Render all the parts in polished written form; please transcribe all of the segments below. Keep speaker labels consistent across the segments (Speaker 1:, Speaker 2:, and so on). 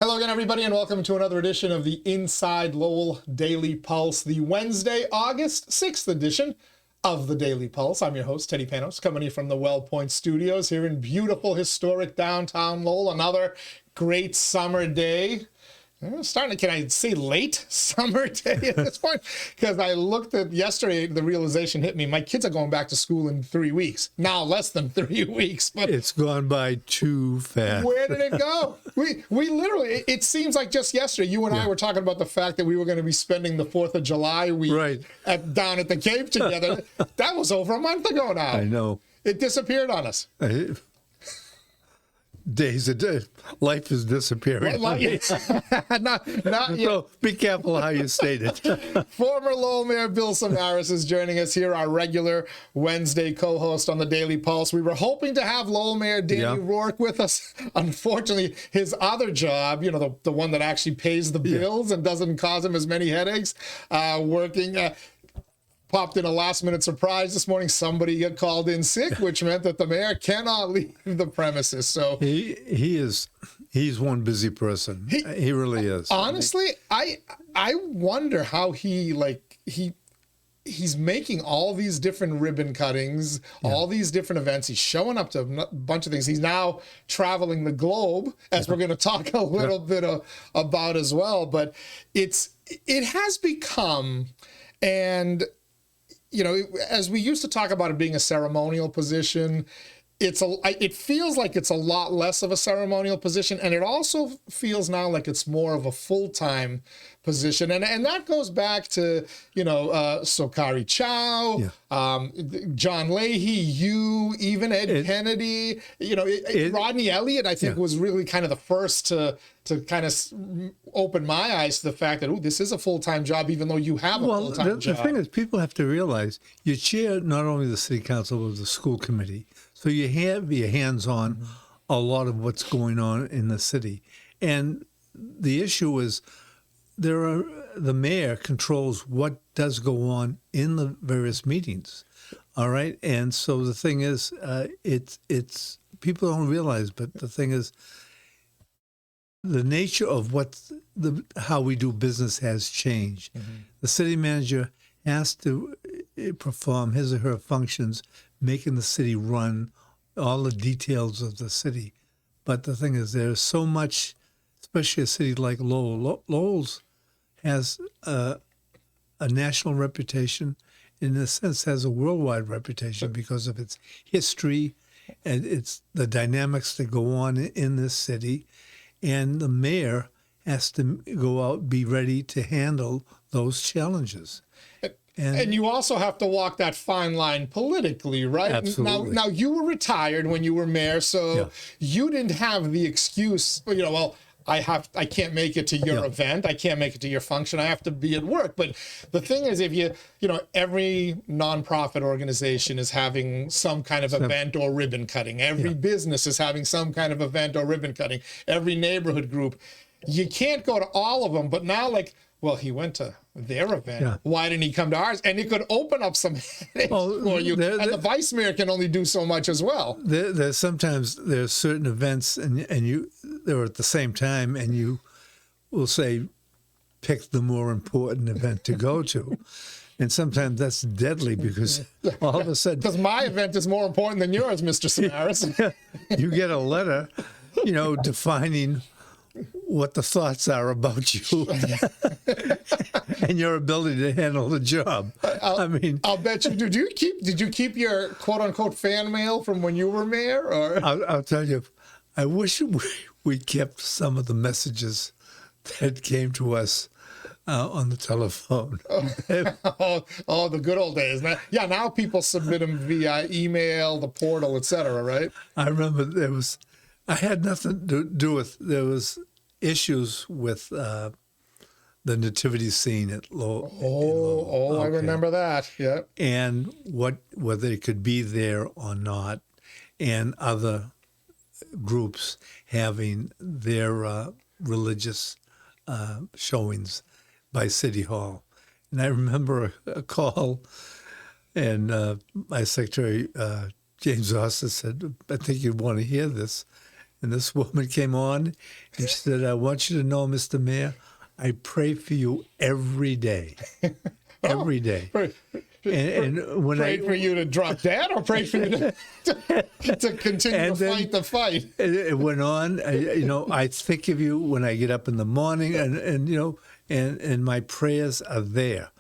Speaker 1: Hello again, everybody, and welcome to another edition of the Inside Lowell Daily Pulse, the Wednesday, August 6th edition of the Daily Pulse. I'm your host, 𝐃𝐚𝐢𝐥𝐲, coming to you from the Well Point Studios here in beautiful, historic downtown Lowell. Another great summer day. Starting, can I say late summer day at this point? Because I looked at yesterday, the realization hit me. My kids are going back to school in 3 weeks. Now less than 3 weeks. But
Speaker 2: it's gone by too fast.
Speaker 1: Where did it go? We literally, it seems like just yesterday, you and I were talking about the fact that we were going to be spending the 4th of July week down at the Cape together. That was over a month ago now.
Speaker 2: I know.
Speaker 1: It disappeared on us.
Speaker 2: Days a day, life is disappearing.
Speaker 1: not yet.
Speaker 2: So be careful how you state it.
Speaker 1: Former Lowell Mayor Bill Samaras is joining us here, our regular Wednesday co-host on the Daily Pulse. We were hoping to have Lowell Mayor Danny Rourke with us. Unfortunately, his other job, you know, the one that actually pays the bills and doesn't cause him as many headaches, popped in a last-minute surprise this morning. Somebody got called in sick, which meant that the mayor cannot leave the premises. So
Speaker 2: he's one busy person. He really is.
Speaker 1: Honestly, I wonder how he's making all these different ribbon cuttings, all these different events. He's showing up to a bunch of things. He's now traveling the globe, as we're going to talk a little bit about as well. But it has become, and you know, as we used to talk about it being a ceremonial position, it feels like it's a lot less of a ceremonial position, and it also feels now like it's more of a full-time position, and that goes back to, you know, 𝐃𝐚𝐢𝐥𝐲, John Leahy, you, even Ed Kennedy, you know, Rodney Elliott, I think, was really kind of the first to kind of open my eyes to the fact that, this is a full-time job, even though you have a full-time job.
Speaker 2: The thing is, people have to realize you chair not only the city council, but the school committee. So you have your hands on a lot of what's going on in the city. And the issue is the mayor controls what does go on in the various meetings. All right. And so the thing is, it's people don't realize, but the thing is, the nature of how we do business has changed. The city manager has to perform his or her functions, making the city run, all the details of the city. But the thing is, there's so much, especially a city like Lowell. Lowell's has a national reputation, in a sense has a worldwide reputation because of its history and it's the dynamics that go on in this city. And the mayor has to go out, be ready to handle those challenges. And
Speaker 1: you also have to walk that fine line politically, right?
Speaker 2: Absolutely.
Speaker 1: Now you were retired when you were mayor, so you didn't have the excuse, you know, well, I can't make it to your event, I can't make it to your function, I have to be at work. But the thing is, if you know, every nonprofit organization is having some kind of event or ribbon cutting. Every business is having some kind of event or ribbon cutting. Every neighborhood group. You can't go to all of them, but now, like, well, he went to their event. Why didn't he come to ours? And it could open up some headaches for you. And the vice mayor can only do so much as well.
Speaker 2: There's certain events, and they're at the same time, and you will say, pick the more important event to go to. And sometimes that's deadly because all of a sudden...
Speaker 1: Because my event is more important than yours, Mr. Samaras.
Speaker 2: You get a letter, you know, defining what the thoughts are about you and your ability to handle the job.
Speaker 1: I'll bet you do. Did you keep your quote unquote fan mail from when you were mayor? Or
Speaker 2: I'll tell you, I wish we kept some of the messages that came to us on the telephone.
Speaker 1: The good old days. Now people submit them via email, the portal, etc. Right?
Speaker 2: I remember I had nothing to do with, there was issues with the nativity scene at Lowell.
Speaker 1: I remember that. Yeah.
Speaker 2: And whether it could be there or not, and other groups having their religious showings by City Hall. And I remember a call, and my secretary, James Austin, said, I think you'd want to hear this. And this woman came on and she said, I want you to know, Mr. Mayor, I pray for you every day. Every day. And when
Speaker 1: prayed for you to drop dead, or prayed for you to continue to fight the fight?
Speaker 2: It went on. I think of you when I get up in the morning, and my prayers are there.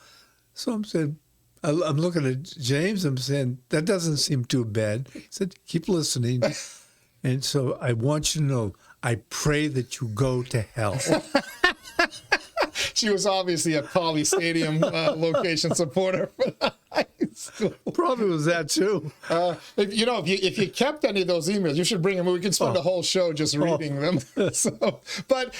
Speaker 2: So I'm saying, I'm looking at James. I'm saying, that doesn't seem too bad. He said, keep listening. And so I want you to know, I pray that you go to hell.
Speaker 1: She was obviously a Pauley Stadium location supporter for the high school.
Speaker 2: Probably was that too.
Speaker 1: If you kept any of those emails, you should bring them. We could spend a whole show just reading them. But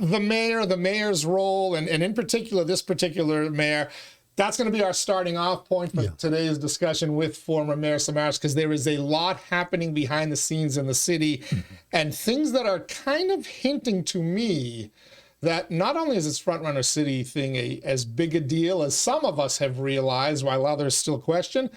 Speaker 1: the mayor's role, and in particular, this particular mayor, that's going to be our starting off point for today's discussion with former Mayor Samaras, because there is a lot happening behind the scenes in the city, and things that are kind of hinting to me that not only is this Frontrunner City thing as big a deal as some of us have realized, while others still question,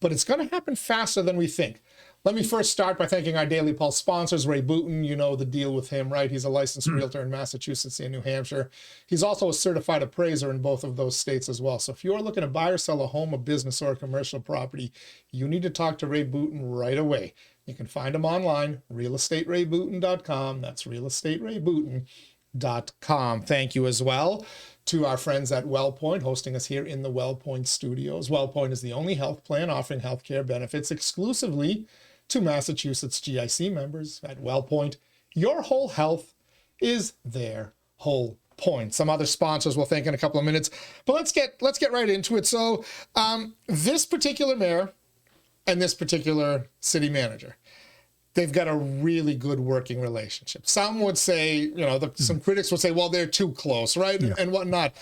Speaker 1: but it's going to happen faster than we think. Let me first start by thanking our Daily Pulse sponsors, Ray Booten. You know the deal with him, right? He's a licensed realtor in Massachusetts and New Hampshire. He's also a certified appraiser in both of those states as well. So if you're looking to buy or sell a home, a business, or a commercial property, you need to talk to Ray Booten right away. You can find him online, realestaterayBooten.com. That's realestaterayBooten.com. Thank you as well to our friends at WellPoint, hosting us here in the WellPoint studios. WellPoint is the only health plan offering healthcare benefits exclusively to Massachusetts GIC members. At WellPoint, your whole health is their whole point. Some other sponsors we'll thank in a couple of minutes, but let's get right into it. So this particular mayor and this particular city manager, they've got a really good working relationship. Some would say, some critics would say, well, they're too close, right? Yeah. And whatnot.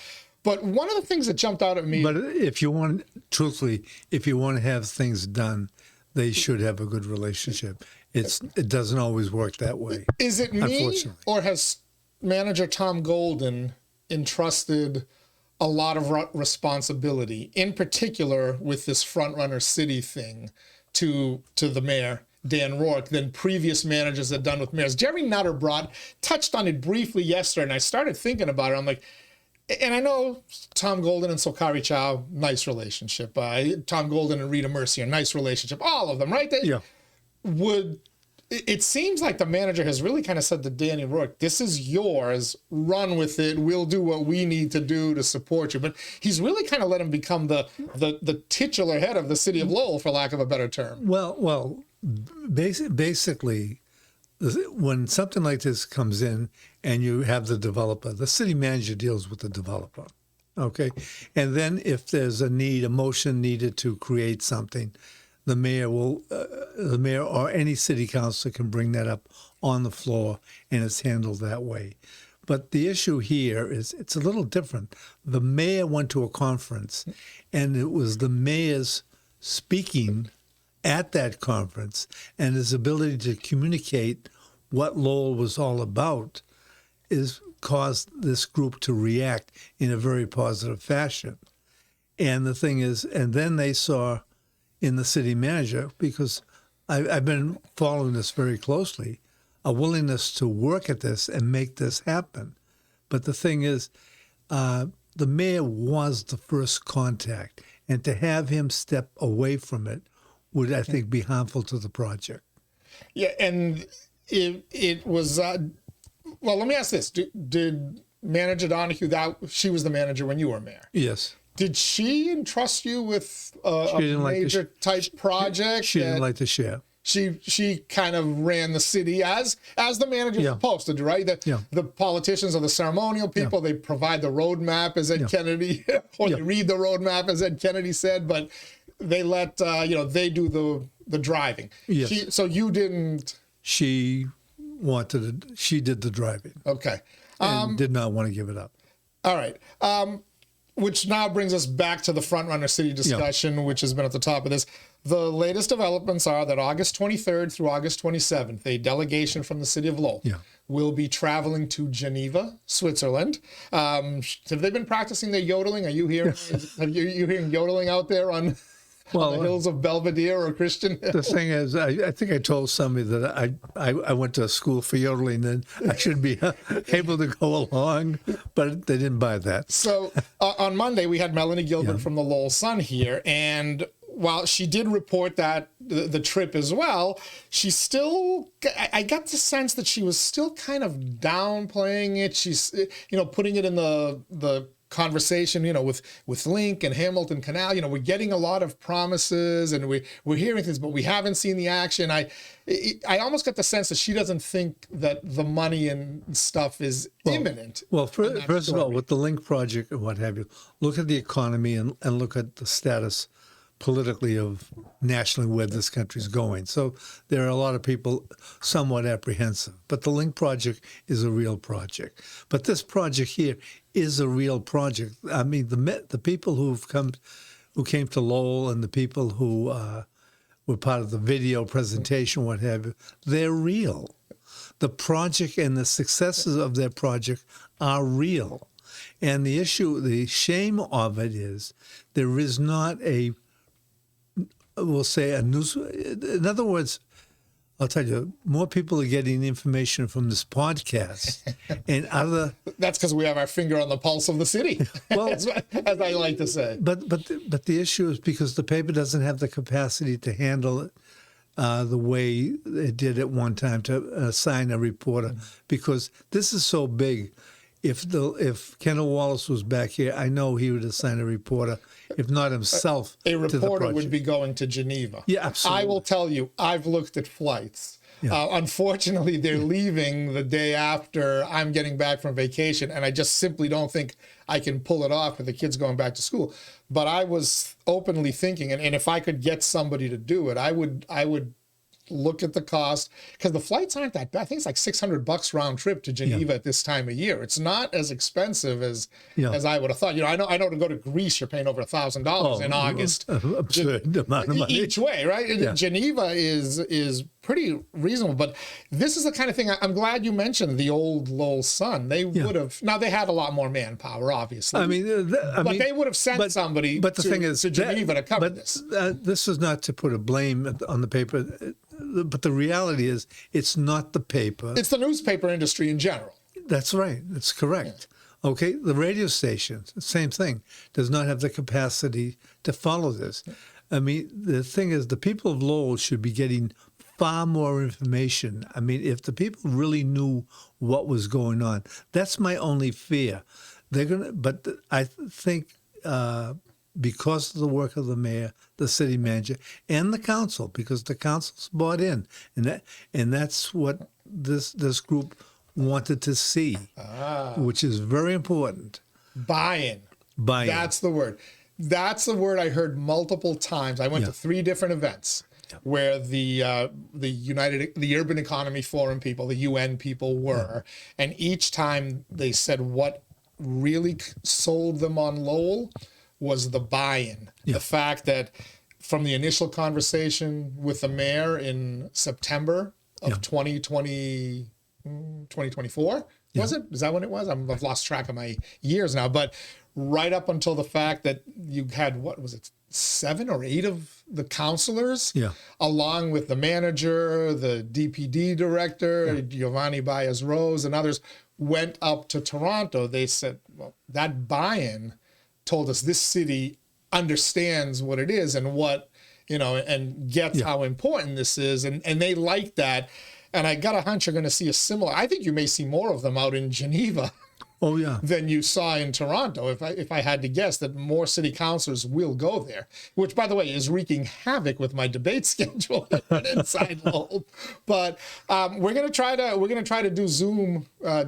Speaker 1: But one of the things that jumped out at me.
Speaker 2: But if you want to have things done, they should have a good relationship. It doesn't always work that way.
Speaker 1: Is it me, or has manager Tom Golden entrusted a lot of responsibility, in particular with this Frontrunner City thing, to the mayor, Dan Rourke, than previous managers had done with mayors? Jerry Nutter touched on it briefly yesterday, and I started thinking about it. I'm like, and I know Tom Golden and 𝐃𝐚𝐢𝐥𝐲, nice relationship. Tom Golden and Rita Mercier, nice relationship. All of them, right? It seems like the manager has really kind of said to Danny Rourke, this is yours, run with it, we'll do what we need to do to support you. But he's really kind of let him become the titular head of the city of Lowell, for lack of a better term.
Speaker 2: Well, basically, when something like this comes in and you have the developer, the city manager deals with the developer, okay? And then if there's a motion needed to create something, the mayor or any city councilor can bring that up on the floor, and it's handled that way. But the issue here is it's a little different. The mayor went to a conference, and it was the mayor's speaking at that conference, and his ability to communicate what Lowell was all about caused this group to react in a very positive fashion. And the thing is, and then they saw in the city manager, because I've been following this very closely, a willingness to work at this and make this happen. But the thing is, the mayor was the first contact, and to have him step away from it would, I think, be harmful to the project.
Speaker 1: Yeah, and it was, well, let me ask this. Did Manager Donahue, she was the manager when you were mayor?
Speaker 2: Yes.
Speaker 1: Did she entrust you with a major type project?
Speaker 2: She didn't like to share.
Speaker 1: She kind of ran the city as the manager is supposed to do, right? The politicians are the ceremonial people. They provide the roadmap, as Ed Kennedy, or they read the roadmap, as Ed Kennedy said, but they let, they do the driving.
Speaker 2: Yes.
Speaker 1: So you didn't.
Speaker 2: She did the driving.
Speaker 1: Okay.
Speaker 2: And did not want to give it up.
Speaker 1: All right. Which now brings us back to the Frontrunner City discussion, which has been at the top of this. The latest developments are that August 23rd through August 27th, a delegation from the city of Lowell will be traveling to Geneva, Switzerland. Have they been practicing their yodeling? Are you hearing? You hearing yodeling out there on on the hills of Belvidere or Christian Hill.
Speaker 2: The thing is, I think I told somebody that I went to school for yodeling and I should be able to go along, but they didn't buy that.
Speaker 1: So on Monday, we had Melanie Gilbert from the Lowell Sun here, and while she did report that the trip as well, she still, I got the sense that she was still kind of downplaying it. She's, putting it in the conversation, with Link and Hamilton Canal. We're getting a lot of promises and we're hearing things, but we haven't seen the action. I almost got the sense that she doesn't think that the money and stuff is imminent.
Speaker 2: Well, first of all, with the Link project and what have you, look at the economy and look at the status politically of nationally where this country's going. So there are a lot of people somewhat apprehensive. But the Link project is a real project. But this project here is a real project. I mean, the people who came to Lowell and the people who were part of the video presentation, what have you, they're real. The project and the successes of their project are real. And the shame of it is there is not we'll say a news. In other words, I'll tell you, more people are getting information from this podcast and other.
Speaker 1: That's because we have our finger on the pulse of the city, well, as I like to say.
Speaker 2: But the issue is because the paper doesn't have the capacity to handle it the way it did at one time to assign a reporter, because this is so big. If Kenneth Wallace was back here, I know he would assign a reporter, if not himself.
Speaker 1: A reporter would be going to Geneva.
Speaker 2: Yeah, absolutely.
Speaker 1: I will tell you, I've looked at flights. Yeah. Unfortunately, they're leaving the day after I'm getting back from vacation, and I just simply don't think I can pull it off with the kids going back to school. But I was openly thinking, and if I could get somebody to do it, I would look at the cost, because the flights aren't that bad. I think it's like $600 round trip to Geneva at this time of year. It's not as expensive as I would have thought. I know to go to Greece, you're paying over $1,000 in August.
Speaker 2: Absurd amount of money
Speaker 1: Each way, right? Yeah. Geneva is pretty reasonable, but this is the kind of thing. I'm glad you mentioned the old Lowell Sun. They would have, now they had a lot more manpower, obviously. But they would have sent somebody to Geneva to cover this.
Speaker 2: This is not to put a blame on the paper, but the reality is it's not the paper.
Speaker 1: It's the newspaper industry in general.
Speaker 2: That's right. That's correct. Yeah. Okay, the radio stations, same thing, does not have the capacity to follow this. I mean, the thing is, the people of Lowell should be getting far more information. I mean, if the people really knew what was going on, that's my only fear. But I think because of the work of the mayor, the city manager, and the council, because the council's bought in, and that's what this group wanted to see, which is very important.
Speaker 1: Buy-in. That's the word. That's the word I heard multiple times. I went to 3 different events where the Urban Economy Forum people, the UN people were, and each time they said what really sold them on Lowell was the buy-in. The fact that from the initial conversation with the mayor in September of 2024, was it? Is that when it was? I've lost track of my years now. But right up until the fact that you had, what was it, 7 or 8 of the counselors, along with the manager, the DPD director, Giovanni Baez-Rose, and others, went up to Toronto. They said, well, that buy-in told us this city understands what it is and what, and gets how important this is. And they like that. And I got a hunch you're going to see a similar, I think you may see more of them out in Geneva than you saw in Toronto. If I had to guess, that more city councilors will go there, which, by the way, is wreaking havoc with my debate schedule at InsideLowell. But we're going to try to do Zoom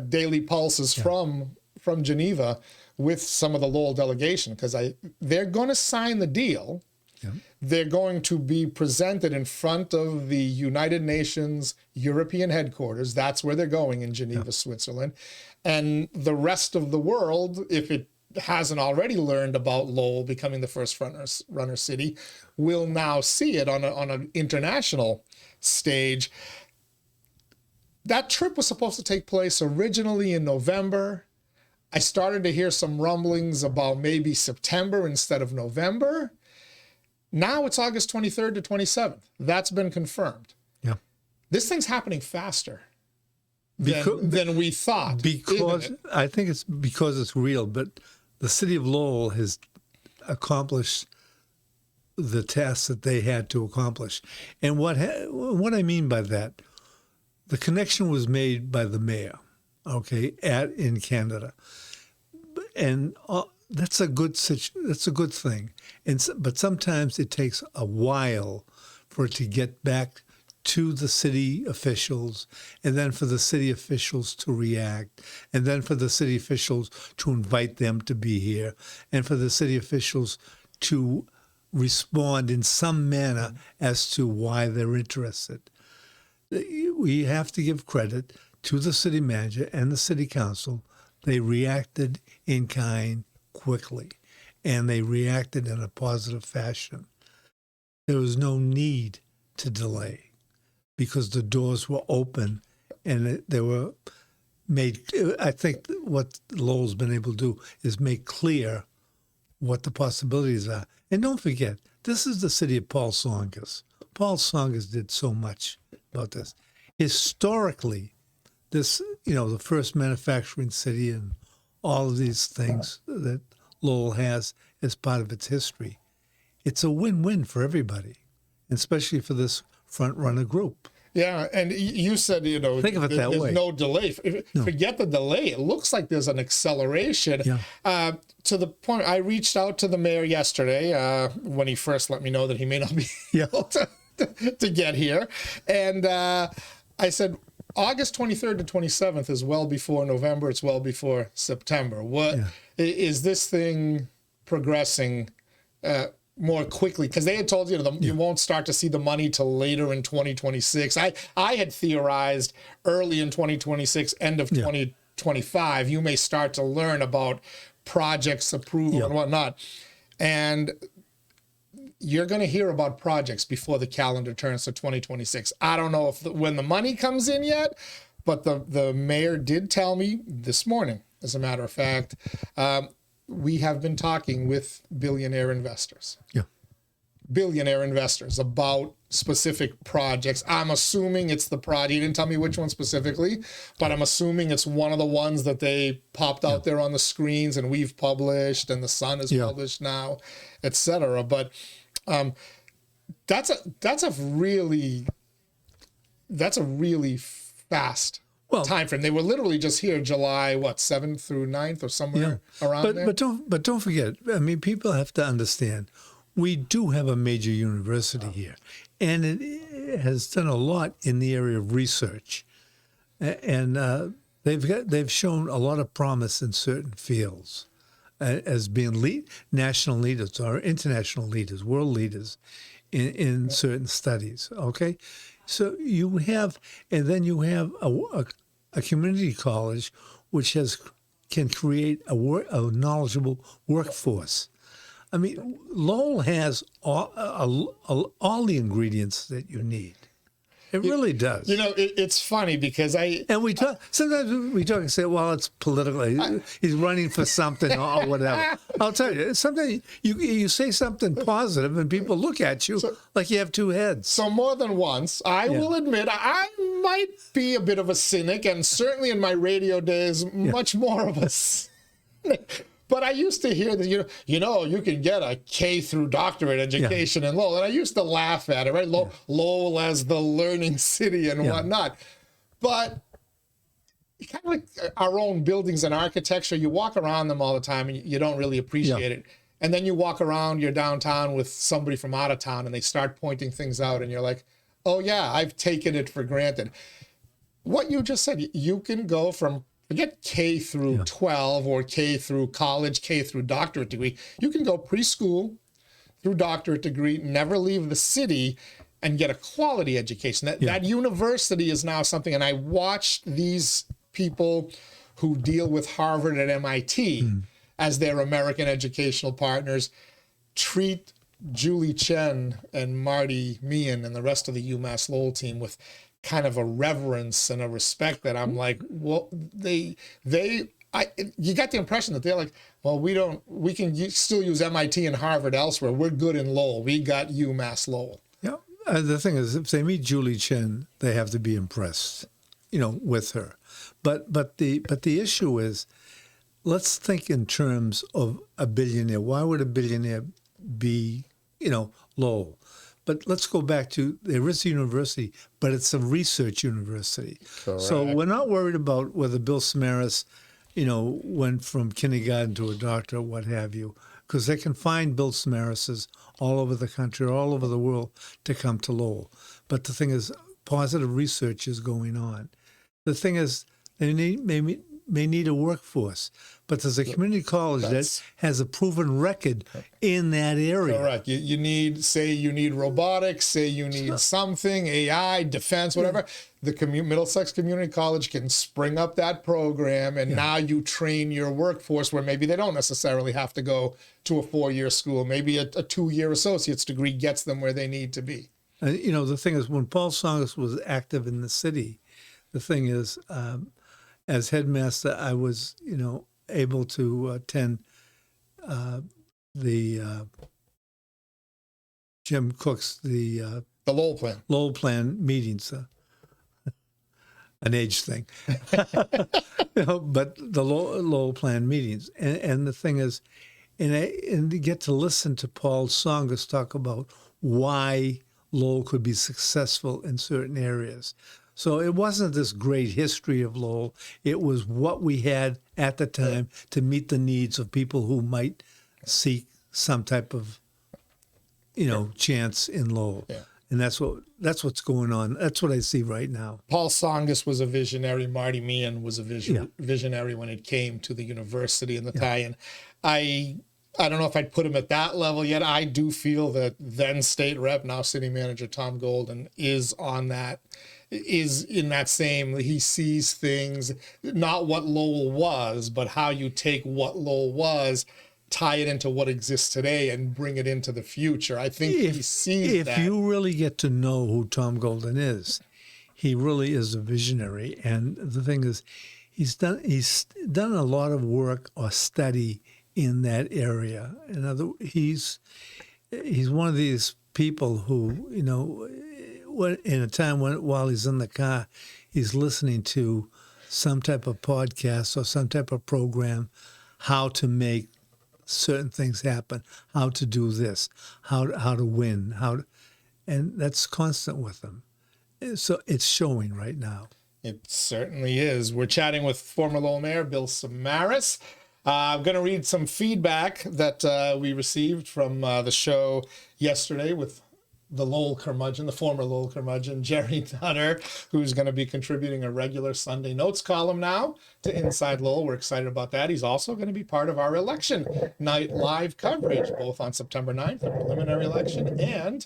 Speaker 1: daily pulses from Geneva with some of the Lowell delegation, because they're going to sign the deal. They're going to be presented in front of the United Nations European headquarters. That's where they're going, in Geneva, Switzerland. And the rest of the world, if it hasn't already learned about Lowell becoming the first runner city, will now see it on an international stage. That trip was supposed to take place originally in November. I started to hear some rumblings about maybe September instead of November. Now it's August 23rd to 27th. That's been confirmed.
Speaker 2: Yeah.
Speaker 1: This thing's happening faster than we thought.
Speaker 2: Because I think it's because it's real, but the city of Lowell has accomplished the tasks that they had to accomplish. And what I mean by that, the connection was made by the mayor, okay, in Canada, and that's a good thing. But sometimes it takes a while for it to get back to the city officials, and then for the city officials to react, and then for the city officials to invite them to be here, and for the city officials to respond in some manner as to why they're interested. We have to give credit to the city manager and the city council. They reacted in kind quickly, and they reacted in a positive fashion. There was no need to delay because the doors were open and they were made. I think what Lowell's been able to do is make clear what the possibilities are. And don't forget, this is the city of Paul Tsongas. Paul Tsongas did so much about this. Historically, this, the first manufacturing city and all of these things that Lowell has as part of its history, it's a win-win for everybody, especially for this front-runner group.
Speaker 1: Yeah, and you said,
Speaker 2: think of it that way.
Speaker 1: There's no delay.
Speaker 2: No.
Speaker 1: Forget the delay. It looks like there's an acceleration.
Speaker 2: Yeah.
Speaker 1: To the point, I reached out to the mayor yesterday when he first let me know that he may not be
Speaker 2: Yeah.
Speaker 1: able to get here. And I said, August 23rd to 27th is well before November. It's well before September. What is this thing progressing more quickly? Because they had told you won't start to see the money till later in 2026. I had theorized early in 2026, end of 2025, you may start to learn about projects approval and whatnot. And you're going to hear about projects before the calendar turns to 2026. I don't know when the money comes in yet, but the mayor did tell me this morning, as a matter of fact, we have been talking with billionaire investors.
Speaker 2: Yeah.
Speaker 1: Billionaire investors about specific projects. I'm assuming it's the project. He didn't tell me which one specifically, but I'm assuming it's one of the ones that they popped out there on the screens and we've published and the Sun is published now, etc. But that's a really fast time frame. They were literally just here July 7th through 9th or somewhere around there.
Speaker 2: But don't forget, I mean, people have to understand, we do have a major university here, and it has done a lot in the area of research, and they've shown a lot of promise in certain fields as being national leaders or international leaders, world leaders in certain studies. Okay, so you have, and then you have a community college which can create a knowledgeable workforce. I mean, Lowell has all the ingredients that you need. It really does.
Speaker 1: It's funny because
Speaker 2: sometimes we talk and say, well, it's political. He's running for something or whatever. I'll tell you, sometimes you say something positive and people look at you like you have two heads.
Speaker 1: So more than once, I will admit, I might be a bit of a cynic, and certainly in my radio days, much more of a cynic. But I used to hear that, you can get a K through doctorate education in Lowell. And I used to laugh at it, right? Lowell as the learning city and whatnot. But kind of like our own buildings and architecture, you walk around them all the time and you don't really appreciate it. And then you walk around your downtown with somebody from out of town and they start pointing things out and you're like, oh yeah, I've taken it for granted. What you just said, you can go from forget K through 12 or K through college, K through doctorate degree. You can go preschool through doctorate degree, never leave the city, and get a quality education. That university is now something, and I watched these people who deal with Harvard and MIT as their American educational partners treat Julie Chen and Marty Meehan and the rest of the UMass Lowell team with kind of a reverence and a respect that I'm like, well, they you got the impression that they're like, well, we can still use MIT and Harvard elsewhere. We're good in Lowell. We got UMass Lowell.
Speaker 2: Yeah. The thing is, if they meet Julie Chen, they have to be impressed, with her. But the issue is, let's think in terms of a billionaire. Why would a billionaire be, Lowell? But let's go back to, there is a university, but it's a research university.
Speaker 1: Correct.
Speaker 2: So we're not worried about whether Bill Samaras, went from kindergarten to a doctor, what have you, because they can find Bill Samarases all over the country, all over the world to come to Lowell. But the thing is, positive research is going on. The thing is, they may need a workforce, but there's a community college that has a proven record in that area.
Speaker 1: Correct. You need robotics, say you need something, AI, defense, whatever. The Middlesex Community College can spring up that program, and now you train your workforce where maybe they don't necessarily have to go to a 4-year school. Maybe a 2-year associate's degree gets them where they need to be.
Speaker 2: The thing is, when Paul Songus was active in the city, the thing is, as headmaster, I was, able to attend the Jim Cook's, the Lowell Plan meetings. An age thing, but the Lowell Plan meetings. And the thing is, and to get to listen to Paul Songus talk about why Lowell could be successful in certain areas. So it wasn't this great history of Lowell. It was what we had at the time to meet the needs of people who might seek some type of, chance in Lowell. Yeah. And that's what's going on. That's what I see right now.
Speaker 1: Paul Songus was a visionary. Marty Meehan was a visionary when it came to the university and the tie-in. I don't know if I'd put him at that level yet. I do feel that then state rep, now city manager Tom Golden is in that same, he sees things, not what Lowell was, but how you take what Lowell was, tie it into what exists today and bring it into the future. I think he sees that.
Speaker 2: If you really get to know who Tom Golden is, he really is a visionary. And the thing is, he's done a lot of work or study in that area. He's one of these people who, in a time while he's in the car, he's listening to some type of podcast or some type of program, how to make certain things happen, how to do this, how to win, and that's constant with him. So it's showing right now.
Speaker 1: It certainly is. We're chatting with former Lowell Mayor Bill Samaras. I'm going to read some feedback that we received from the show yesterday with the Lowell curmudgeon, the former Lowell curmudgeon, Jerry Nutter, who's going to be contributing a regular Sunday Notes column now to Inside Lowell. We're excited about that. He's also going to be part of our election night live coverage, both on September 9th, the preliminary election, and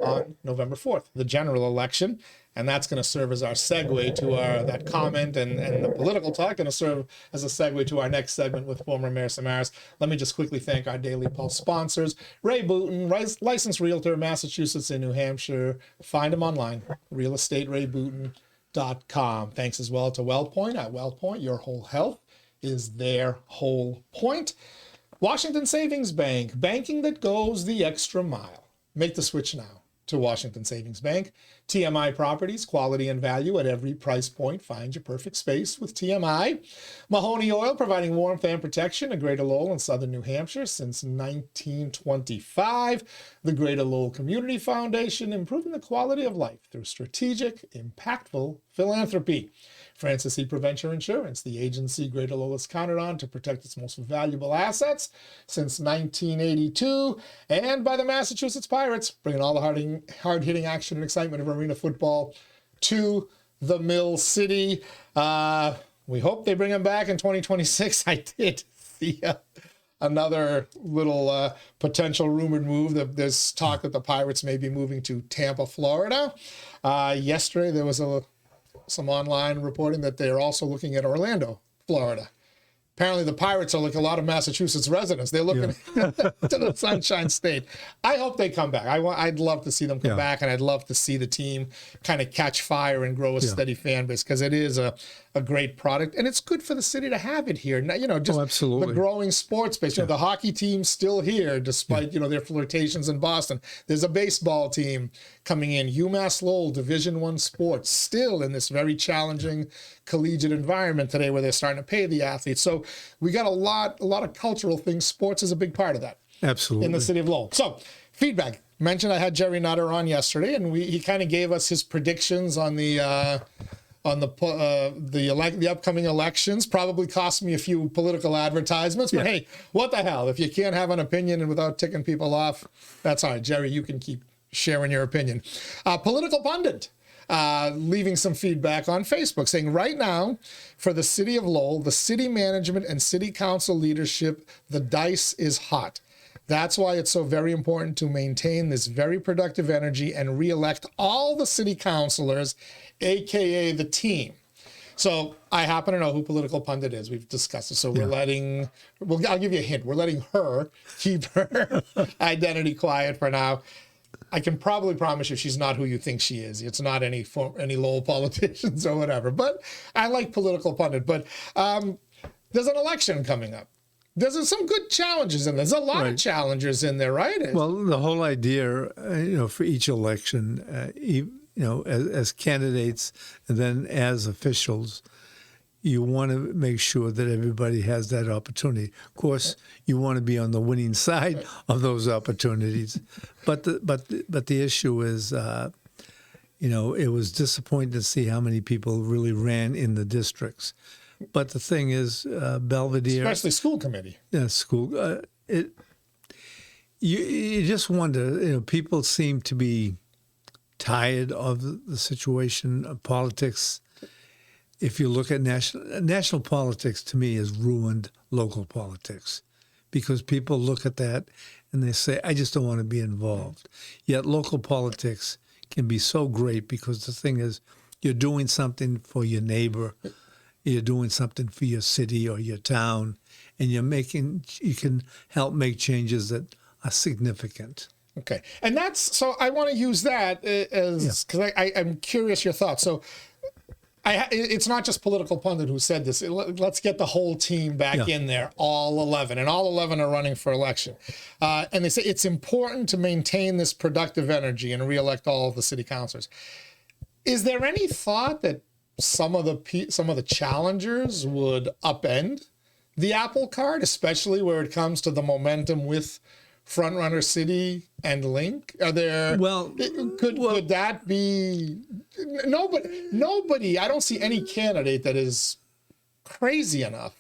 Speaker 1: on November 4th, the general election. And that's going to serve as our segue to that comment and the political talk, going to serve as a segue to our next segment with former Mayor Samaras. Let me just quickly thank our Daily Pulse sponsors. Ray Booten, licensed realtor, Massachusetts and New Hampshire. Find him online, realestaterayBooten.com. Thanks as well to WellPoint. At WellPoint, your whole health is their whole point. Washington Savings Bank, banking that goes the extra mile. Make the switch now to Washington Savings Bank. TMI Properties, quality and value at every price point. Find your perfect space with TMI. Mahoney Oil, providing warmth and protection at Greater Lowell and Southern New Hampshire since 1925. The Greater Lowell Community Foundation, improving the quality of life through strategic, impactful philanthropy. Francis E. Preventure Insurance, the agency Greater Lowell has counted on to protect its most valuable assets since 1982, and by the Massachusetts Pirates, bringing all the hard-hitting action and excitement of arena football to the Mill City. We hope they bring him back in 2026. I did see another little potential rumored move. There's talk that the Pirates may be moving to Tampa, Florida. Yesterday, there was some online reporting that they're also looking at Orlando, Florida. Apparently the Pirates are like a lot of Massachusetts residents. They're looking to the Sunshine State. I hope they come back. I'd love to see them come back, and I'd love to see the team kind of catch fire and grow a steady fan base, because it is a a great product, and it's good for the city to have it here. Now, just
Speaker 2: absolutely.
Speaker 1: the growing sports base. The hockey team's still here, despite their flirtations in Boston. There's a baseball team coming in. UMass Lowell, Division I sports, still in this very challenging collegiate environment today, where they're starting to pay the athletes. So we got a lot of cultural things. Sports is a big part of that.
Speaker 2: Absolutely.
Speaker 1: In the city of Lowell. So feedback. Mentioned I had Jerry Nutter on yesterday, and he kind of gave us his predictions on the upcoming elections. Probably cost me a few political advertisements, but hey, what the hell? If you can't have an opinion and without ticking people off, that's all right. Jerry, you can keep sharing your opinion. Political pundit leaving some feedback on Facebook, saying right now for the city of Lowell, the city management and city council leadership, the dice is hot. That's why it's so very important to maintain this very productive energy and re-elect all the city councilors, AKA the team. So I happen to know who political pundit is. We've discussed it. So I'll give you a hint. We're letting her keep her identity quiet for now. I can probably promise you she's not who you think she is. It's not any Lowell politicians or whatever. But I like political pundit. But there's an election coming up. There's some good challenges in there. There's a lot of challengers in there, right?
Speaker 2: Well, the whole idea, for each election, as candidates and then as officials, you want to make sure that everybody has that opportunity. Of course, you want to be on the winning side of those opportunities, but the issue is, it was disappointing to see how many people really ran in the districts. But the thing is, Belvidere,
Speaker 1: especially school committee.
Speaker 2: Yeah, school. You just wonder. People seem to be tired of the situation of politics. If you look at national politics, to me, has ruined local politics, because people look at that and they say, "I just don't want to be involved." Yet local politics can be so great, because the thing is, you're doing something for your neighbor. You're doing something for your city or your town, and you can help make changes that are significant.
Speaker 1: Okay. And so I want to use that as, because I'm curious your thoughts. So it's not just political pundit who said this. Let's get the whole team back in there, all 11, and all 11 are running for election. And they say it's important to maintain this productive energy and reelect all of the city councilors. Is there any thought that some of the challengers would upend the apple cart, especially where it comes to the momentum with Frontrunner City and Link? Are there? Well, could that be? Nobody. I don't see any candidate that is crazy enough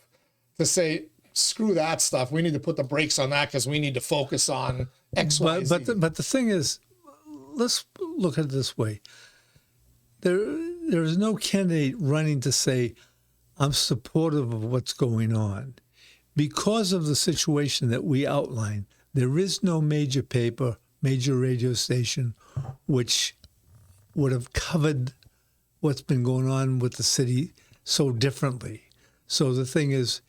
Speaker 1: to say, "Screw that stuff. We need to put the brakes on that because we need to focus on X, Y, Z."
Speaker 2: But the thing is, let's look at it this way. There is no candidate running to say, "I'm supportive of what's going on." Because of the situation that we outlined, there is no major paper, major radio station, which would have covered what's been going on with the city so differently. So the thing is,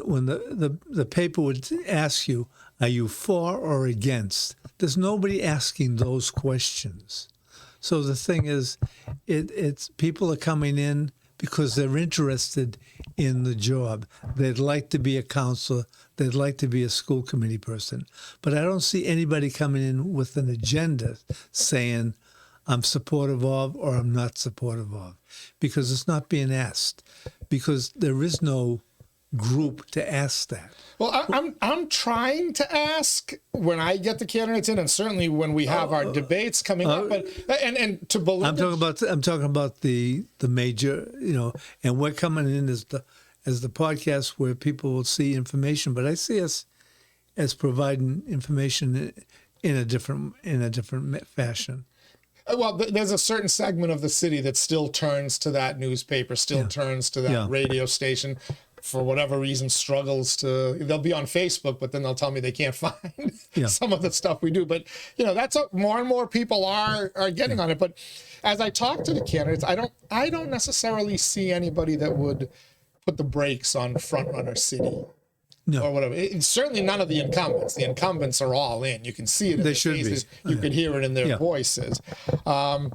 Speaker 2: when the paper would ask you, "Are you for or against?" There's nobody asking those questions. So the thing is, it's people are coming in because they're interested in the job. They'd like to be a counselor. They'd like to be a school committee person. But I don't see anybody coming in with an agenda saying, "I'm supportive of" or "I'm not supportive of," because it's not being asked, because there is no group to ask that.
Speaker 1: Well, I'm trying to ask when I get the candidates in, and certainly when we have our debates coming up. But and to believe,
Speaker 2: I'm talking about the major, and we're coming in as the podcast where people will see information. But I see us as providing information in a different fashion.
Speaker 1: Well, there's a certain segment of the city that still turns to that newspaper, turns to that radio station. For whatever reason, they'll be on Facebook, but then they'll tell me they can't find some of the stuff we do. But, that's more and more people are getting on it. But as I talk to the candidates, I don't necessarily see anybody that would put the brakes on Frontrunner City or whatever. It's certainly none of the incumbents. The incumbents are all in. You can see it in their faces. You could hear it in their voices. Are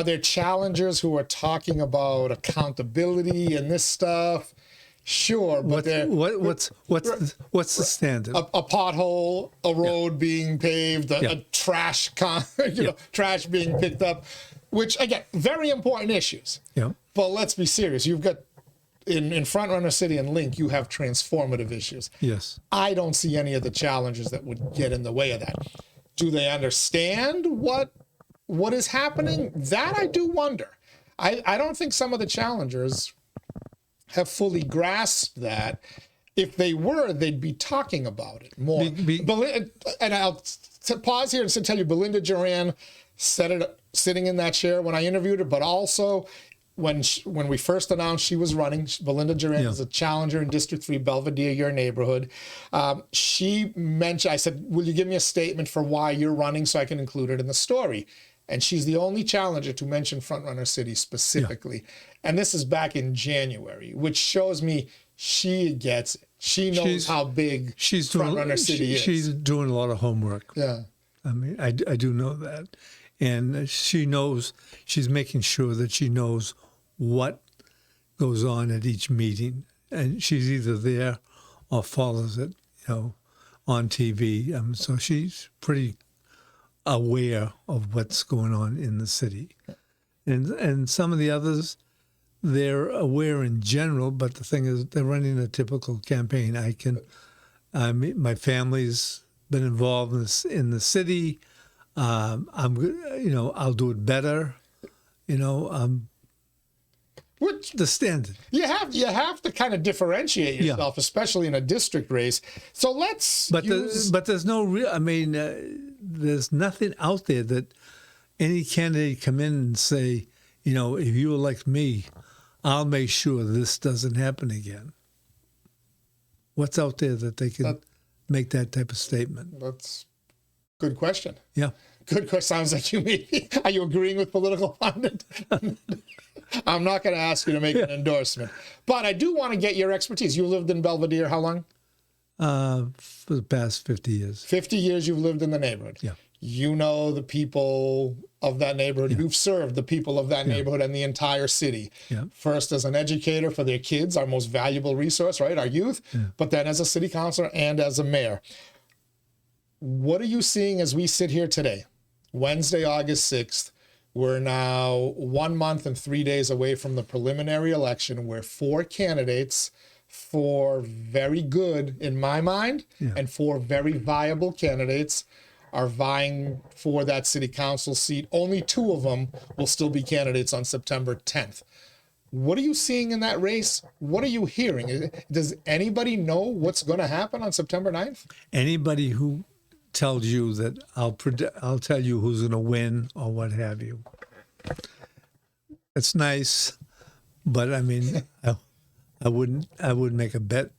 Speaker 1: there challengers who are talking about accountability and this stuff? Sure, but
Speaker 2: what's the standard?
Speaker 1: A pothole, a road being paved, a trash trash being picked up, which again, very important issues.
Speaker 2: Yeah.
Speaker 1: But let's be serious. You've got in Frontrunner City and Link, you have transformative issues.
Speaker 2: Yes.
Speaker 1: I don't see any of the challenges that would get in the way of that. Do they understand what is happening? That I do wonder. I don't think some of the challengers have fully grasped that. If they were, they'd be talking about it more. And I'll pause here and tell you, Belinda Duran said it sitting in that chair when I interviewed her, but also when we first announced she was running. Belinda Duran is a challenger in District 3, Belvidere, your neighborhood. She mentioned, I said, will you give me a statement for why you're running so I can include it in the story? And she's the only challenger to mention Frontrunner City specifically. Yeah. And this is back in January, which shows me she gets it. She knows how big Frontrunner City is.
Speaker 2: She's doing a lot of homework.
Speaker 1: Yeah.
Speaker 2: I mean, I do know that. And she knows, she's making sure that she knows what goes on at each meeting. And she's either there or follows it, on TV. So she's pretty aware of what's going on in the city. And some of the others, they're aware in general, but the thing is, they're running a typical campaign. My family's been involved in the city. I'll do it better.
Speaker 1: Which
Speaker 2: the standard.
Speaker 1: You have to kind of differentiate yourself, especially in a district race. So let's.
Speaker 2: But there's no real. I mean, there's nothing out there that any candidate come in and say, if you elect me, I'll make sure this doesn't happen again. What's out there that they can make that type of statement?
Speaker 1: That's a good question.
Speaker 2: Yeah.
Speaker 1: Good question. Sounds like are you agreeing with political pundit? I'm not going to ask you to make an endorsement, but I do want to get your expertise. You lived in Belvidere how long?
Speaker 2: For the past 50 years.
Speaker 1: 50 years you've lived in the neighborhood.
Speaker 2: Yeah.
Speaker 1: You know the people of that neighborhood. Yeah. You've served the people of that neighborhood and the entire city. Yeah. First as an educator for their kids, our most valuable resource, right? Our youth. Yeah. But then as a city councilor and as a mayor. What are you seeing as we sit here today? Wednesday, August 6th. We're now 1 month and 3 days away from the preliminary election where 4 candidates, 4 very good, in my mind, and 4 very viable candidates are vying for that city council seat. Only 2 of them will still be candidates on September 10th. What are you seeing in that race? What are you hearing? Does anybody know what's going to happen on September 9th?
Speaker 2: Anybody who tells you that I'll tell you who's going to win or what have you. It's nice, but I mean, I wouldn't make a bet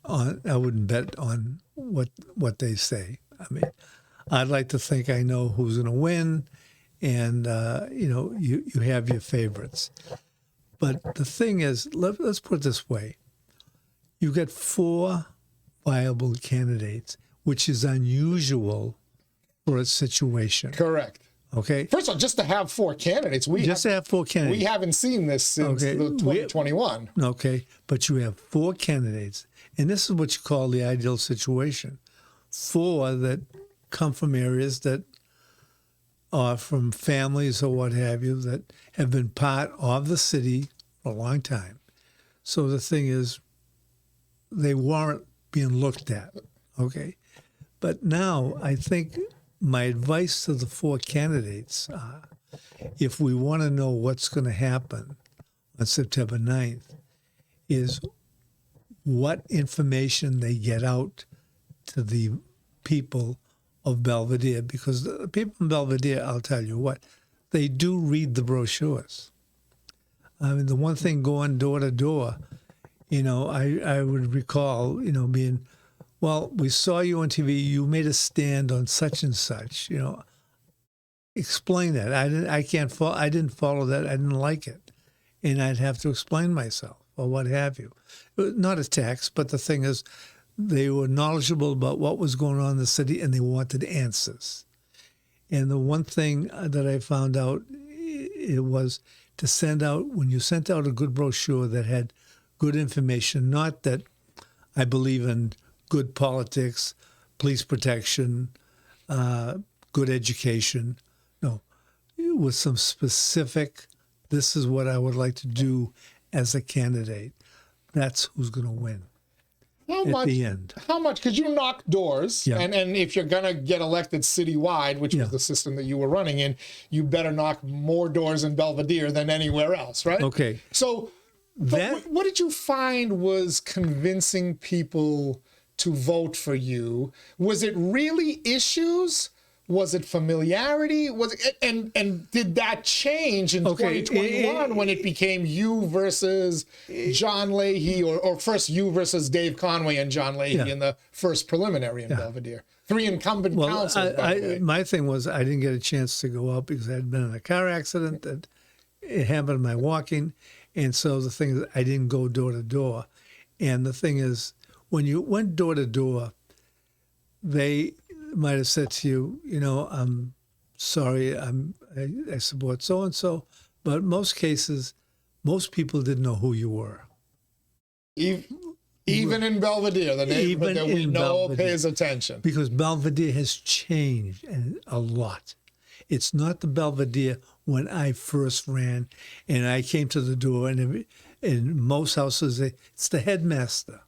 Speaker 2: on. I wouldn't bet on what they say. I mean, I'd like to think I know who's going to win, and you have your favorites. But the thing is, let's put it this way: you got 4 viable candidates, which is unusual for a situation.
Speaker 1: Correct.
Speaker 2: Okay.
Speaker 1: First of all, just to have 4 candidates, we haven't seen this since 2021.
Speaker 2: Okay, but you have 4 candidates, and this is what you call the ideal situation. 4 that come from areas that are from families or what have you that have been part of the city for a long time. So the thing is, they weren't being looked at. Okay. But now I think my advice to the 4 candidates, if we want to know what's going to happen on September 9th, is what information they get out to the people of Belvidere. Because the people in Belvidere, I'll tell you what, they do read the brochures. I mean, the one thing going door to door, I would recall, being, well, we saw you on TV. You made a stand on such and such. Explain that. I didn't follow that. I didn't like it, and I'd have to explain myself or what have you. Not attacks, but the thing is, they were knowledgeable about what was going on in the city, and they wanted answers. And the one thing that I found out, it was to send out, when you sent out a good brochure that had good information, not that I believe in good politics, police protection, good education. No, with some specific, this is what I would like to do as a candidate. That's who's going to win. At the end.
Speaker 1: How much? Because you knock doors,
Speaker 2: Yeah.
Speaker 1: and if you're going to get elected citywide, which was the system that you were running in, you better knock more doors in Belvidere than anywhere else, right?
Speaker 2: Okay.
Speaker 1: So what did you find was convincing people to vote for you? Was it really issues? Was it familiarity? Was it, and did that change in 2021 when it became you versus John Leahy, or first you versus Dave Conway and John Leahy in the first preliminary in Belvidere? 3 incumbent councils, by the way.
Speaker 2: My thing was I didn't get a chance to go out because I had been in a car accident that it happened in my walking. And so the thing is, I didn't go door to door. And the thing is, when you went door to door, they might have said to you, you know, I'm sorry, I support so-and-so. But in most cases, most people didn't know who you were.
Speaker 1: Even in Belvidere, the neighborhood that we know pays attention.
Speaker 2: Because Belvidere has changed a lot. It's not the Belvidere when I first ran and I came to the door, and in most houses, it's the headmaster.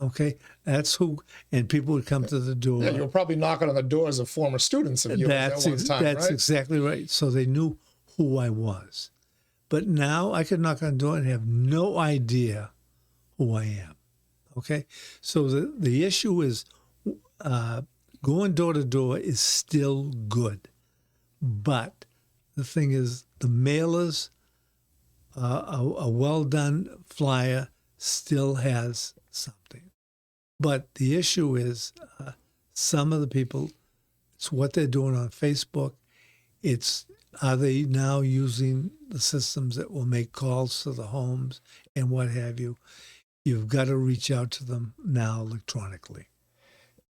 Speaker 2: Okay, that's who, and people would come to the door.
Speaker 1: Yeah, you were probably knocking on the doors of former students of yours at one time,
Speaker 2: That's
Speaker 1: right?
Speaker 2: exactly right. So they knew who I was. But now I could knock on the door and have no idea who I am. Okay, so the issue is going door to door is still good, but the thing is, the mailers, a well done flyer still has something. But the issue is, some of the people, it's what they're doing on Facebook. Are they now using the systems that will make calls to the homes and what have you? You've got to reach out to them now electronically.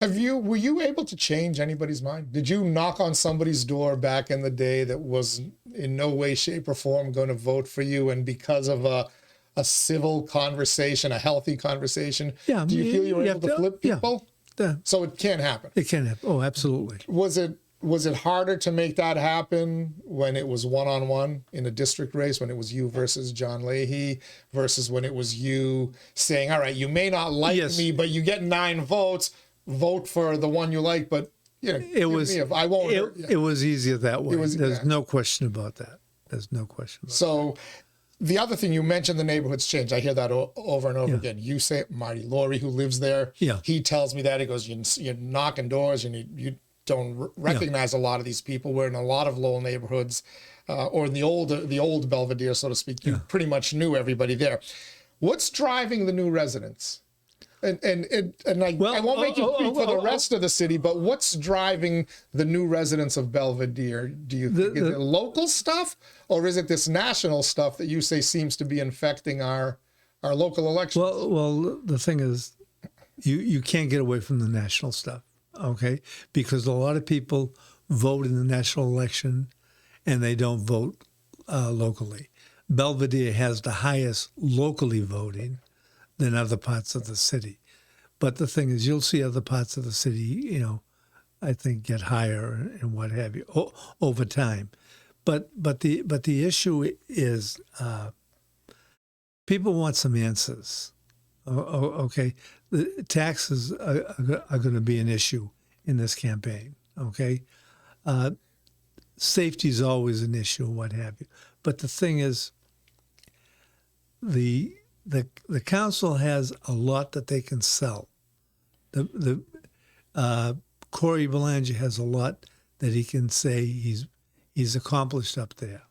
Speaker 1: Were you able to change anybody's mind? Did you knock on somebody's door back in the day that was in no way, shape, or form going to vote for you, and because of a civil conversation, a healthy conversation, do you feel you were able to flip people?
Speaker 2: Yeah.
Speaker 1: So it can happen.
Speaker 2: It can happen. Oh, absolutely.
Speaker 1: Was it harder to make that happen when it was one-on-one in a district race, when it was you versus John Leahy, versus when it was you saying, all right, you may not like me, but you get 9 votes, vote for the one you like, but it
Speaker 2: was easier that way. There's no question about that. There's no question about
Speaker 1: that. The other thing, you mentioned the neighborhood's changed. I hear that over and over again. You say it, Marty Laurie, who lives there, he tells me that. He goes, you're knocking doors, and you don't recognize a lot of these people. We're in a lot of Lowell neighborhoods, or in the old Belvidere, so to speak. You pretty much knew everybody there. What's driving the new residents? I won't make you speak for the rest of the city, but what's driving the new residents of Belvidere? Do you think is it local stuff, or is it this national stuff that you say seems to be infecting our local elections?
Speaker 2: Well, the thing is, you can't get away from the national stuff, okay? Because a lot of people vote in the national election, and they don't vote locally. Belvidere has the highest locally voting than other parts of the city. But the thing is, you'll see other parts of the city, I think get higher and what have you over time. But the issue is people want some answers. Okay, the taxes are going to be an issue in this campaign. Okay, safety is always an issue, what have you. But the thing is, the council has a lot that they can sell. Corey Belanger has a lot that he can say he's accomplished up there.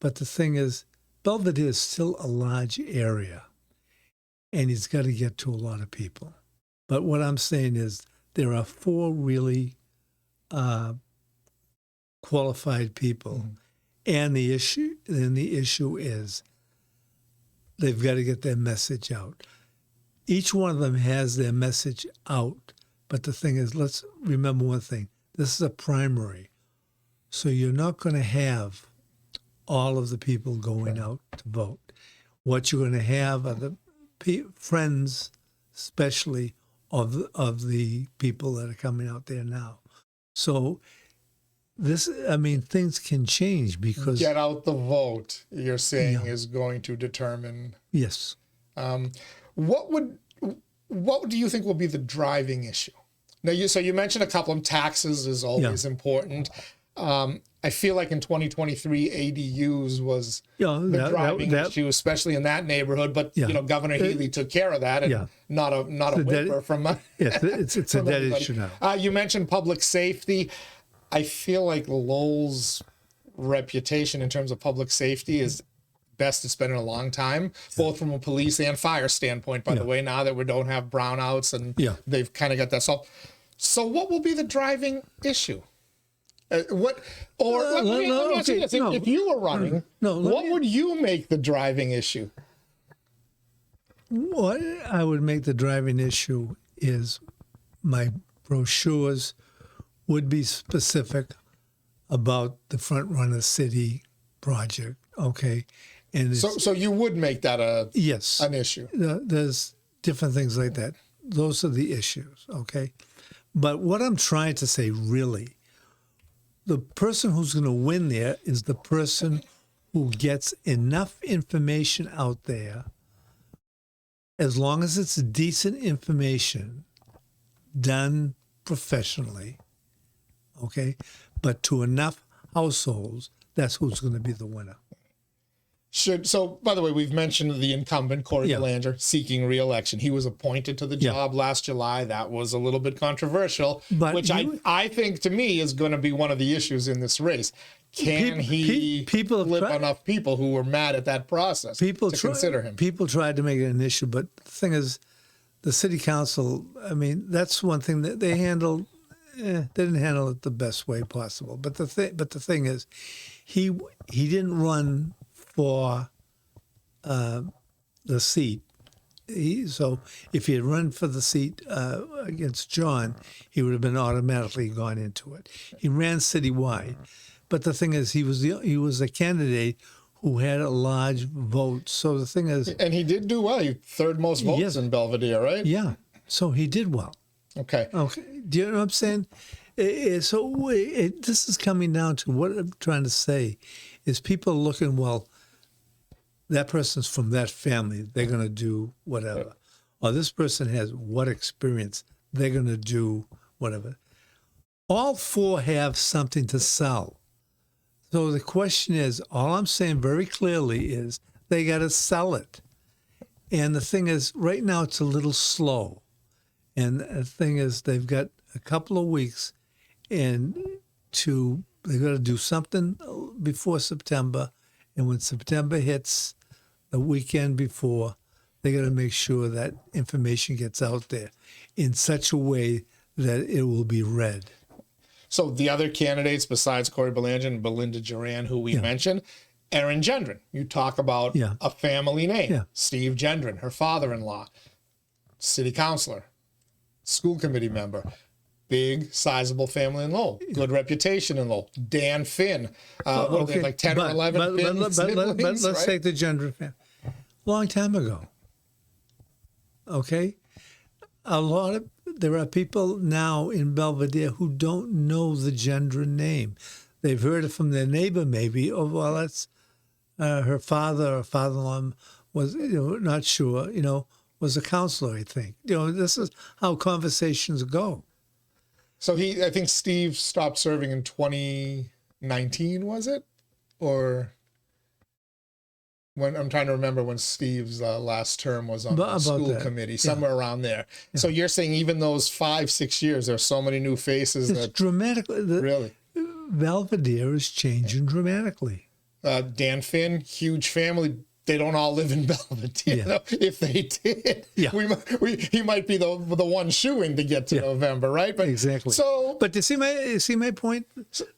Speaker 2: But the thing is, Belvidere is still a large area, and he's got to get to a lot of people. But what I'm saying is, there are 4 really qualified people, and the issue is, they've got to get their message out. each one of them has their message out. But the thing is, let's remember one thing. This is a primary. So you're not going to have all of the people going out to vote. What you're going to have are the friends, especially of the people that are coming out there now. So this, I mean, things can change because
Speaker 1: get out the vote, you're saying, is going to determine.
Speaker 2: Yes.
Speaker 1: What do you think will be the driving issue? Now, you mentioned a couple of them. Taxes is always important. I feel like in 2023, ADUs was the driving issue, especially in that neighborhood. But Governor Healy took care of that, and not a whimper from.
Speaker 2: It's a dead issue now.
Speaker 1: You mentioned public safety. I feel like Lowell's reputation in terms of public safety is best it's been in a long time, both from a police and fire standpoint, by the way, now that we don't have brownouts and they've kind of got that solved. So what will be the driving issue? If you were running, what would you make the driving issue?
Speaker 2: What I would make the driving issue is my brochures would be specific about the Frontrunner City project, okay? And
Speaker 1: so you would make that an issue?
Speaker 2: There's different things like that. Those are the issues, okay? But what I'm trying to say, really, the person who's going to win there is the person who gets enough information out there, as long as it's decent information done professionally, okay? But to enough households, that's who's going to be the winner.
Speaker 1: So, by the way, we've mentioned the incumbent, 𝐃𝐚𝐢𝐥𝐲, seeking re-election. He was appointed to the job last July. That was a little bit controversial, which I think, to me, is going to be one of the issues in this race. Can he flip enough people who were mad at that process to consider him?
Speaker 2: People tried to make it an issue, but the thing is, the city council, I mean, that's one thing that they handled. They didn't handle it the best way possible. But the thing is, he didn't run for the seat. So if he had run for the seat against John, he would have been automatically gone into it. He ran citywide, but the thing is, he was a candidate who had a large vote. So the thing is,
Speaker 1: and he did do well. He third most votes in Belvidere, right?
Speaker 2: Yeah. So he did well.
Speaker 1: Okay.
Speaker 2: Do you know what I'm saying? This is coming down to what I'm trying to say is people looking, well, that person's from that family, they're going to do whatever. Or this person has what experience, they're going to do whatever. All four have something to sell. So the question is, all I'm saying very clearly is they got to sell it. And the thing is, right now it's a little slow. And the thing is, they've got a couple of weeks they've got to do something before September. And when September hits, the weekend before, they got to make sure that information gets out there in such a way that it will be read.
Speaker 1: So the other candidates besides 𝐃𝐚𝐢𝐥𝐲 and Belinda Duran, who we mentioned, Erin Gendron. You talk about a family name. Yeah. Steve Gendron, her father-in-law, city councilor, school committee member. Big, sizable family in Lowell. Good reputation in Lowell. Dan Finn. What are they, like 10 or 11 siblings,
Speaker 2: let's take the Gendron family. Long time ago. Okay? There are people now in Belvidere who don't know the Gendron name. They've heard it from their neighbor maybe. Oh, well, that's her father or father-in-law was, not sure, was a counselor, I think. This is how conversations go.
Speaker 1: So I think Steve stopped serving in 2019, was it? Or when I'm trying to remember when Steve's last term was on the school committee, somewhere around there. Yeah. So you're saying even those 5-6 years, there's so many new faces.
Speaker 2: It's dramatically.
Speaker 1: Really?
Speaker 2: Belvidere is changing dramatically.
Speaker 1: Dan Finn, huge family. They don't all live in Belvidere. If they did, he might be the one shoo-in to get to November, right? But
Speaker 2: exactly.
Speaker 1: So,
Speaker 2: but you see my point.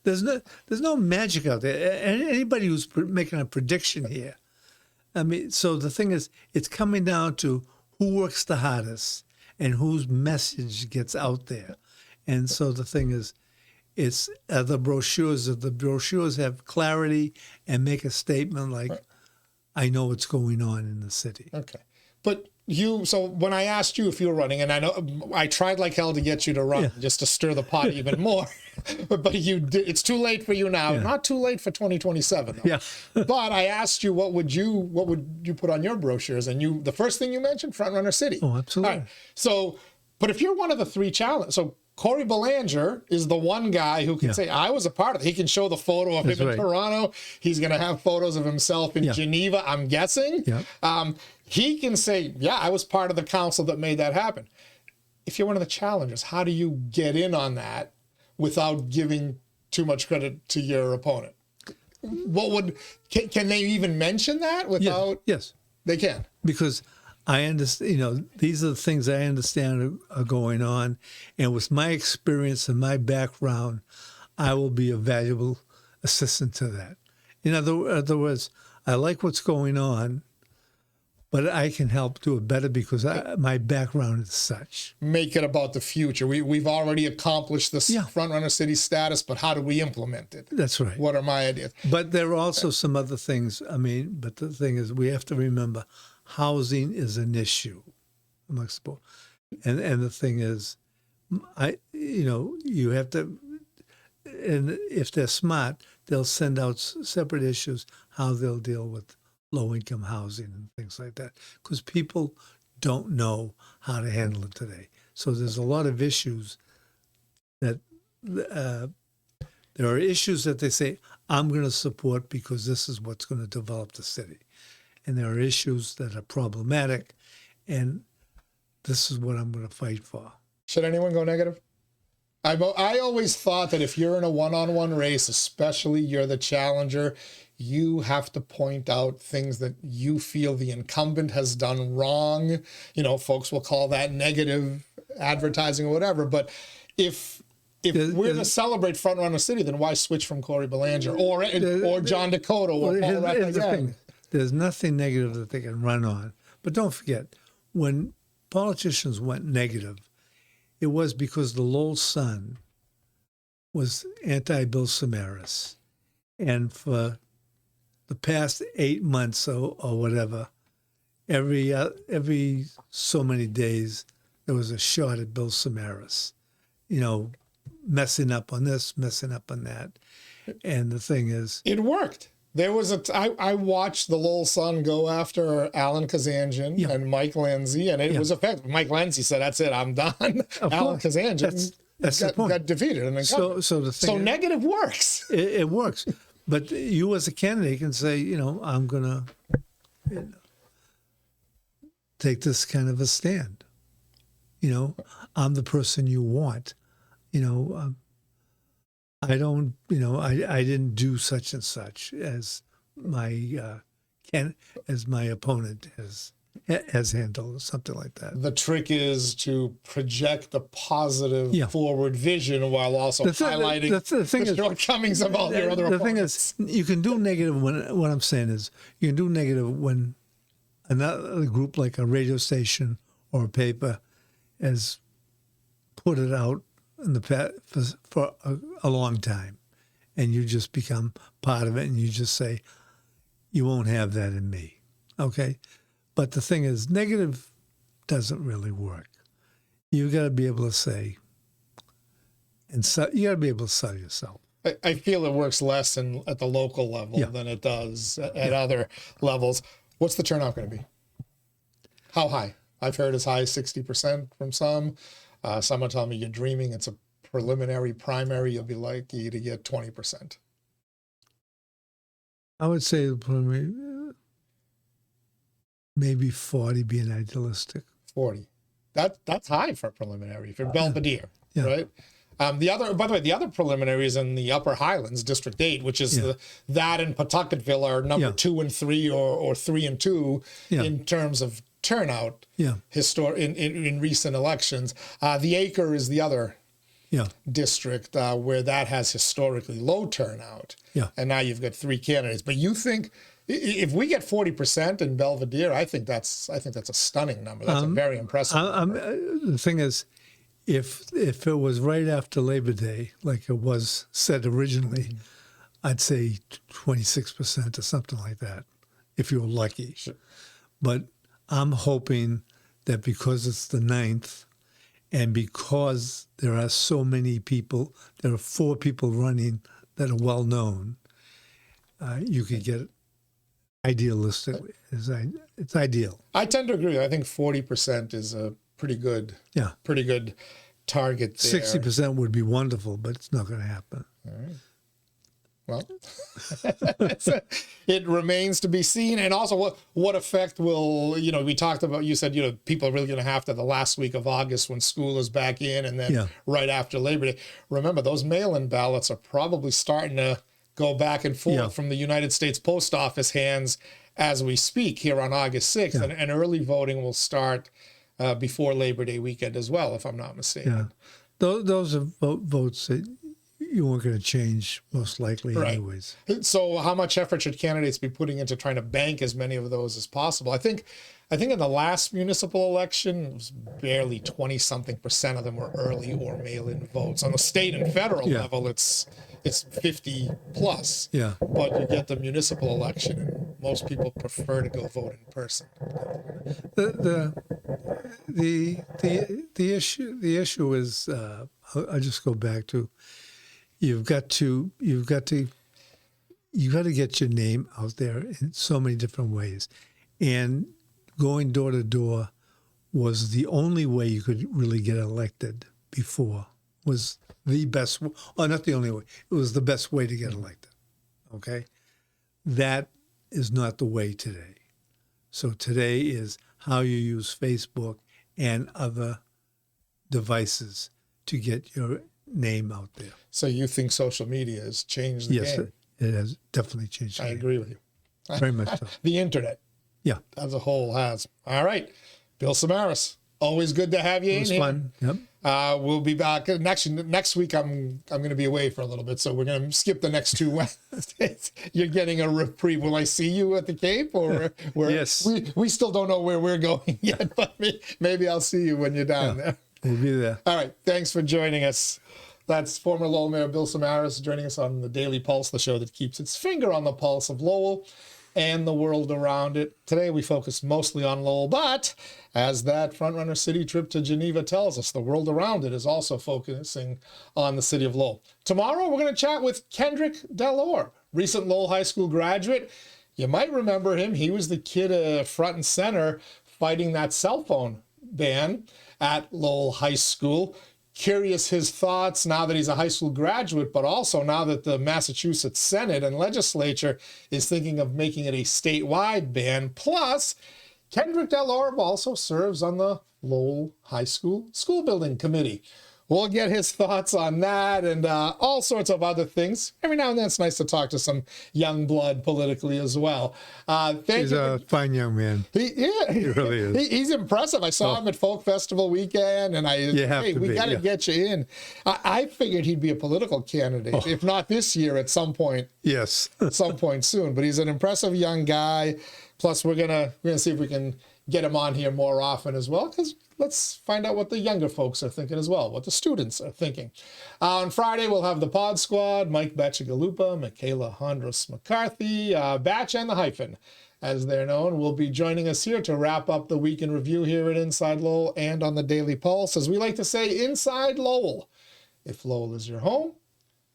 Speaker 2: There's no magic out there. Anybody who's making a prediction here, I mean, so the thing is, it's coming down to who works the hardest and whose message gets out there. And so the thing is, it's the brochures. If the brochures have clarity and make a statement like, I know what's going on in the city.
Speaker 1: Okay. But so when I asked you if you were running, and I know I tried like hell to get you to run just to stir the pot even more, but you did, it's too late for you now. Not too late for 2027 though.
Speaker 2: Yeah.
Speaker 1: But I asked you what would you put on your brochures, and the first thing you mentioned, Frontrunner City.
Speaker 2: Oh, absolutely.
Speaker 1: All right. So, but if you're one of the three challenges, so Ch 𝐚𝐢𝐥𝐿 is the one guy who can say, I was a part of it. He can show the photo of him in Toronto. He's going to have photos of himself in Geneva, I'm guessing.
Speaker 2: Yeah.
Speaker 1: He can say, yeah, I was part of the council that made that happen. If you're one of the challengers, how do you get in on that without giving too much credit to your opponent? Can they even mention that without?
Speaker 2: Yes.
Speaker 1: They can.
Speaker 2: Because I understand, these are the things I understand are going on. And with my experience and my background, I will be a valuable assistant to that. In other words, I like what's going on, but I can help do it better because my background is such.
Speaker 1: Make it about the future. We've already accomplished this Frontrunner City status, but how do we implement it?
Speaker 2: That's right.
Speaker 1: What are my ideas?
Speaker 2: But there are also some other things. But the thing is, we have to remember housing is an issue amongst people. And the thing is, you have to, and if they're smart, they'll send out separate issues, how they'll deal with low-income housing and things like that, because people don't know how to handle it today. So there's a lot of issues that there are issues that they say, I'm going to support because this is what's going to develop the city. And there are issues that are problematic, and this is what I'm going to fight for.
Speaker 1: Should anyone go negative? I always thought that if you're in a one-on-one race, especially you're the challenger, you have to point out things that you feel the incumbent has done wrong. Folks will call that negative advertising or whatever. But if we're to celebrate Frontrunner City, then why switch from Ch 𝐚𝐢𝐥𝐿 or John Dakota or Paul Rett?
Speaker 2: There's nothing negative that they can run on. But don't forget, when politicians went negative, it was because the Lowell Sun was anti-Bill Samaras. And for the past 8 months or whatever, every so many days, there was a shot at Bill Samaras, messing up on this, messing up on that. And the thing is,
Speaker 1: it worked. There was I watched the Lowell Sun go after Alan Kezanjian and Mike Lindsay, and it was effective. Mike Lindsay said, "That's it, I'm done." Alan Kezanjian got defeated, and so negative works.
Speaker 2: It works, but you as a candidate can say, I'm gonna take this kind of a stand. I'm the person you want. I don't, I didn't do such and such as my opponent has handled, or something like that.
Speaker 1: The trick is to project the positive forward vision while also highlighting the shortcomings of all your other opponents.
Speaker 2: The thing is, you can do negative when, what I'm saying is, you can do negative when another group like a radio station or a paper has put it out in the past for a long time, and you just become part of it, and you just say, you won't have that in me, okay? But the thing is, negative doesn't really work. You got to be able to say, and you got to be able to sell yourself.
Speaker 1: I feel it works less at the local level than it does at other levels. What's the turnout going to be? How high? I've heard as high as 60% from some. Someone told me you're dreaming. It's a preliminary primary. You'll be lucky to get 20%.
Speaker 2: I would say maybe 40 being idealistic.
Speaker 1: 40. That's high for a preliminary for Belvidere, right? By the way, the other preliminary is in the Upper Highlands, District 8, which is that and Pawtucketville are number 2 and 3 or 3 and 2 in terms of turnout in recent elections. The Acre is the other district where that has historically low turnout. And now you've got 3 candidates. But you think if we get 40% in Belvidere, I think that's a stunning number. That's a very impressive number.
Speaker 2: The thing is, if it was right after Labor Day, like it was said originally, I'd say 26% or something like that, if you were lucky.
Speaker 1: Sure.
Speaker 2: But I'm hoping that because it's the 9th, and because there are so many people, there are 4 people running that are well known, you could get idealistically. It's ideal.
Speaker 1: I tend to agree. I think 40% is a pretty good target there.
Speaker 2: 60% would be wonderful, but it's not going to happen.
Speaker 1: All right. Well, it remains to be seen. And also what effect will, we talked about, you said, people are really going to have to the last week of August when school is back in and then right after Labor Day. Remember, those mail-in ballots are probably starting to go back and forth from the United States Post Office hands as we speak here on August 6th. Yeah. And early voting will start before Labor Day weekend as well, if I'm not mistaken.
Speaker 2: Yeah. Those are votes that you weren't going to change most likely anyways.
Speaker 1: So how much effort should candidates be putting into trying to bank as many of those as possible? I think in the last municipal election, it was barely 20-something% of them were early or mail-in votes. On the state and federal level, it's 50 plus. Yeah. But you get the municipal election, and most people prefer to go vote in person.
Speaker 2: The issue is I'll just go back to you got to get your name out there in so many different ways, and going door to door was the only way you could really get elected before. Was the best, or not the only way. It was the best way to get elected. Okay, that is not the way today. So today is how you use Facebook and other devices to get your name out there.
Speaker 1: So you think social media has changed the game?
Speaker 2: Yes, it has definitely changed the game.
Speaker 1: I agree with you.
Speaker 2: Very much so.
Speaker 1: The internet.
Speaker 2: Yeah.
Speaker 1: As a whole has. All right. Bill Samaras, always good to have you in here.
Speaker 2: It was fun. Yep.
Speaker 1: We'll be back next week. I'm going to be away for a little bit, so we're going to skip the next 2 Wednesdays. You're getting a reprieve. Will I see you at the Cape, or
Speaker 2: yes?
Speaker 1: We still don't know where we're going yet, but maybe I'll see you when you're down there.
Speaker 2: We'll be there.
Speaker 1: All right. Thanks for joining us. That's former Lowell Mayor Bill Samaras joining us on the Daily Pulse, the show that keeps its finger on the pulse of Lowell and the world around it. Today we focus mostly on Lowell, but as that Frontrunner City trip to Geneva tells us, the world around it is also focusing on the city of Lowell. Tomorrow we're going to chat with 𝐃𝐚𝐢𝐥𝐲 𝐏𝐿𝐿, recent Lowell High School graduate. You might remember him. He was the kid front and center fighting that cell phone ban at Lowell High School. Curious his thoughts now that he's a high school graduate, but also now that the Massachusetts Senate and legislature is thinking of making it a statewide ban. Plus, 𝐃𝐚𝐢𝐥𝐲 𝐏𝐿𝐿 also serves on the Lowell High School School Building Committee. We'll get his thoughts on that and all sorts of other things. Every now and then it's nice to talk to some young blood politically as well.
Speaker 2: He's a fine young man. He really is.
Speaker 1: He's impressive. I saw him at Folk Festival weekend, and we got to get you in. I figured he'd be a political candidate, if not this year, at some point.
Speaker 2: Yes.
Speaker 1: At some point soon. But he's an impressive young guy. Plus, we're gonna see if we can get him on here more often as well, because let's find out what the younger folks are thinking as well, what the students are thinking. On Friday, we'll have the Pod Squad, Mike Batchagalupa, Michaela Hondros McCarthy, Batch and the Hyphen, as they're known, will be joining us here to wrap up the week in review here at Inside Lowell and on the Daily Pulse. As we like to say, Inside Lowell. If Lowell is your home,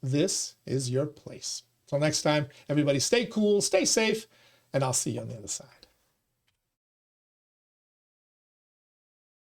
Speaker 1: this is your place. Till next time, everybody stay cool, stay safe, and I'll see you on the other side.